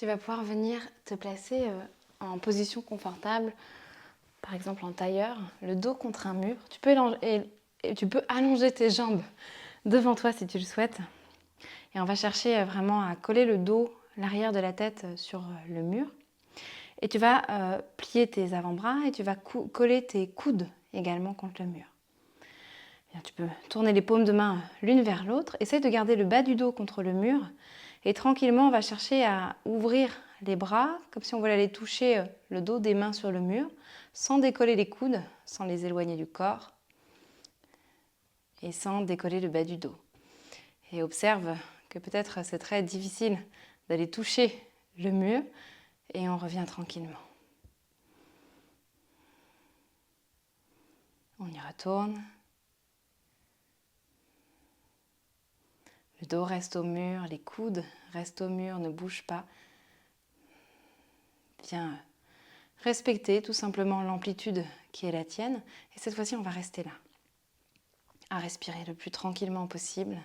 Tu vas pouvoir venir te placer en position confortable, par exemple en tailleur, le dos contre un mur. Tu peux allonger tes jambes devant toi si tu le souhaites. Et on va chercher vraiment à coller le dos, l'arrière de la tête sur le mur. Et tu vas plier tes avant-bras et tu vas coller tes coudes également contre le mur. Bien, tu peux tourner les paumes de main l'une vers l'autre. Essaye de garder le bas du dos contre le mur. Et tranquillement, on va chercher à ouvrir les bras, comme si on voulait aller toucher le dos des mains sur le mur, sans décoller les coudes, sans les éloigner du corps, et sans décoller le bas du dos. Et observe que peut-être c'est très difficile d'aller toucher le mur, et on revient tranquillement. On y retourne. Le dos reste au mur, les coudes restent au mur, ne bougent pas. Viens respecter tout simplement l'amplitude qui est la tienne. Et cette fois-ci, on va rester là, à respirer le plus tranquillement possible.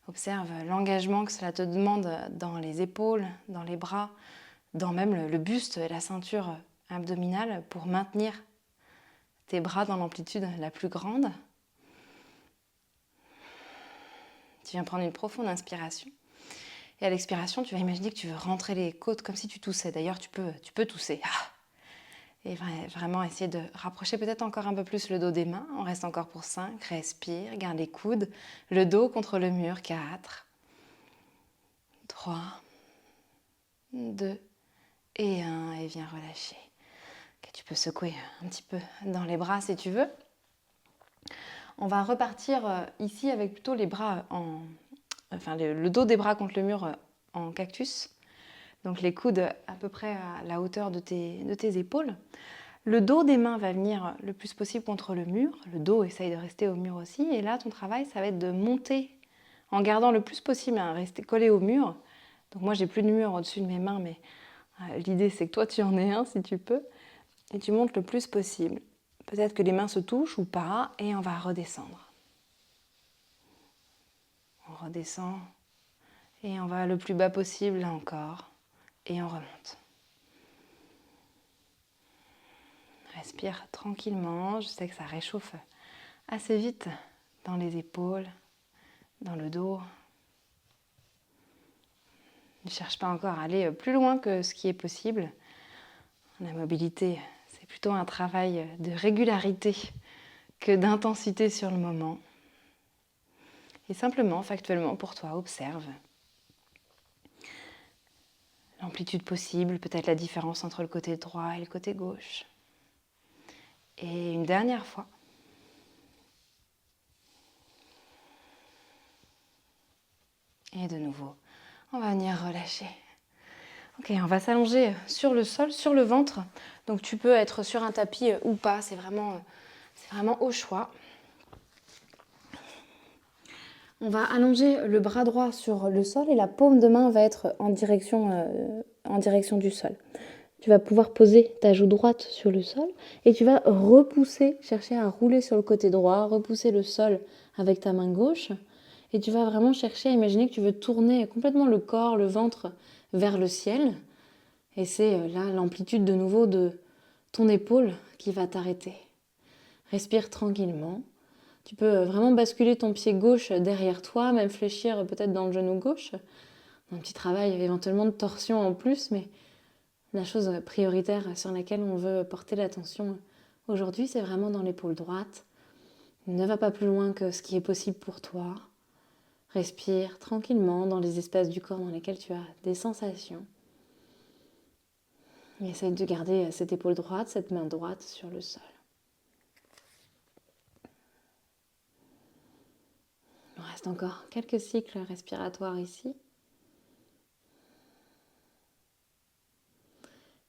Observe l'engagement que cela te demande dans les épaules, dans les bras, dans même le buste et la ceinture abdominale pour maintenir tes bras dans l'amplitude la plus grande. Tu viens prendre une profonde inspiration. Et à l'expiration, tu vas imaginer que tu veux rentrer les côtes comme si tu toussais. D'ailleurs, tu peux tousser. Et vraiment essayer de rapprocher peut-être encore un peu plus le dos des mains. On reste encore pour 5. Respire, garde les coudes, le dos contre le mur. 4, 3, 2 et 1. Et viens relâcher. Okay, tu peux secouer un petit peu dans les bras si tu veux. On va repartir ici avec plutôt les bras le dos des bras contre le mur en cactus. Donc les coudes à peu près à la hauteur de tes épaules. Le dos des mains va venir le plus possible contre le mur. Le dos essaye de rester au mur aussi. Et là, ton travail, ça va être de monter en gardant le plus possible à rester collé au mur. Donc moi, j'ai plus de mur au-dessus de mes mains, mais l'idée, c'est que toi, tu en aies un si tu peux. Et tu montes le plus possible. Peut-être que les mains se touchent ou pas, et on va redescendre. On redescend, et on va le plus bas possible, là encore, et on remonte. Respire tranquillement, je sais que ça réchauffe assez vite dans les épaules, dans le dos. Ne cherche pas encore à aller plus loin que ce qui est possible. La mobilité, c'est plutôt un travail de régularité que d'intensité sur le moment. Et simplement, factuellement, pour toi, observe l'amplitude possible, peut-être la différence entre le côté droit et le côté gauche. Et une dernière fois. Et de nouveau, on va venir relâcher. Ok, on va s'allonger sur le sol, sur le ventre. Donc tu peux être sur un tapis ou pas, c'est vraiment au choix. On va allonger le bras droit sur le sol et la paume de main va être en direction du sol. Tu vas pouvoir poser ta joue droite sur le sol et tu vas repousser, chercher à rouler sur le côté droit, repousser le sol avec ta main gauche. Et tu vas vraiment chercher à imaginer que tu veux tourner complètement le corps, le ventre vers le ciel. Et c'est là l'amplitude de nouveau de ton épaule qui va t'arrêter. Respire tranquillement. Tu peux vraiment basculer ton pied gauche derrière toi, même fléchir peut-être dans le genou gauche. Un petit travail éventuellement de torsion en plus, mais la chose prioritaire sur laquelle on veut porter l'attention aujourd'hui, c'est vraiment dans l'épaule droite. Ne va pas plus loin que ce qui est possible pour toi. Respire tranquillement dans les espaces du corps dans lesquels tu as des sensations. Et essaye de garder cette épaule droite, cette main droite sur le sol. Il nous reste encore quelques cycles respiratoires ici.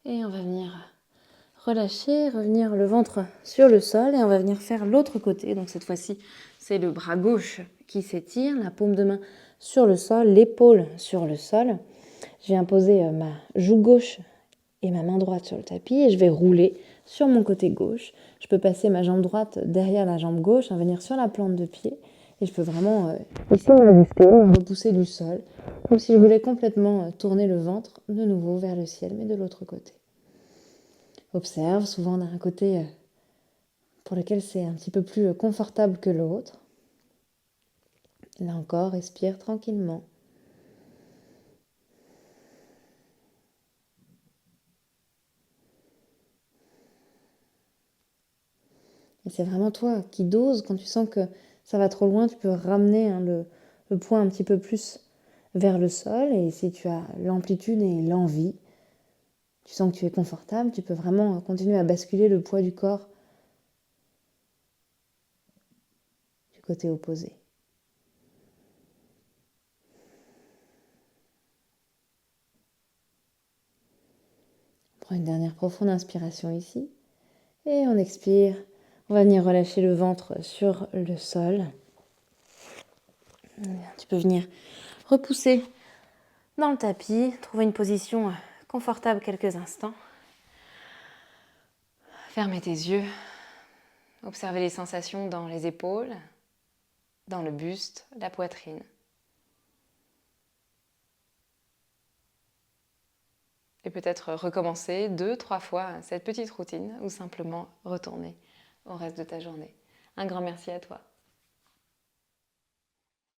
Et on va venir relâcher, revenir le ventre sur le sol et on va venir faire l'autre côté. Donc cette fois-ci, c'est le bras gauche qui s'étire, la paume de main sur le sol, l'épaule sur le sol. Je viens poser ma joue gauche et ma main droite sur le tapis et je vais rouler sur mon côté gauche. Je peux passer ma jambe droite derrière la jambe gauche, venir sur la plante de pied Et je peux vraiment ici m'ajuster, me repousser du sol, comme si je voulais complètement tourner le ventre de nouveau vers le ciel, mais de l'autre côté. Observe, souvent on a un côté pour lequel c'est un petit peu plus confortable que l'autre. Là encore, respire tranquillement. Et c'est vraiment toi qui doses. Quand tu sens que ça va trop loin, tu peux ramener le poids un petit peu plus vers le sol. Et si tu as l'amplitude et l'envie, tu sens que tu es confortable, tu peux vraiment continuer à basculer le poids du corps du côté opposé. On prend une dernière profonde inspiration ici. Et on expire. On va venir relâcher le ventre sur le sol. Tu peux venir repousser dans le tapis, trouver une position confortable quelques instants. Fermer tes yeux, observer les sensations dans les épaules, dans le buste, la poitrine. Et peut-être recommencer 2-3 fois cette petite routine ou simplement retourner au reste de ta journée. Un grand merci à toi.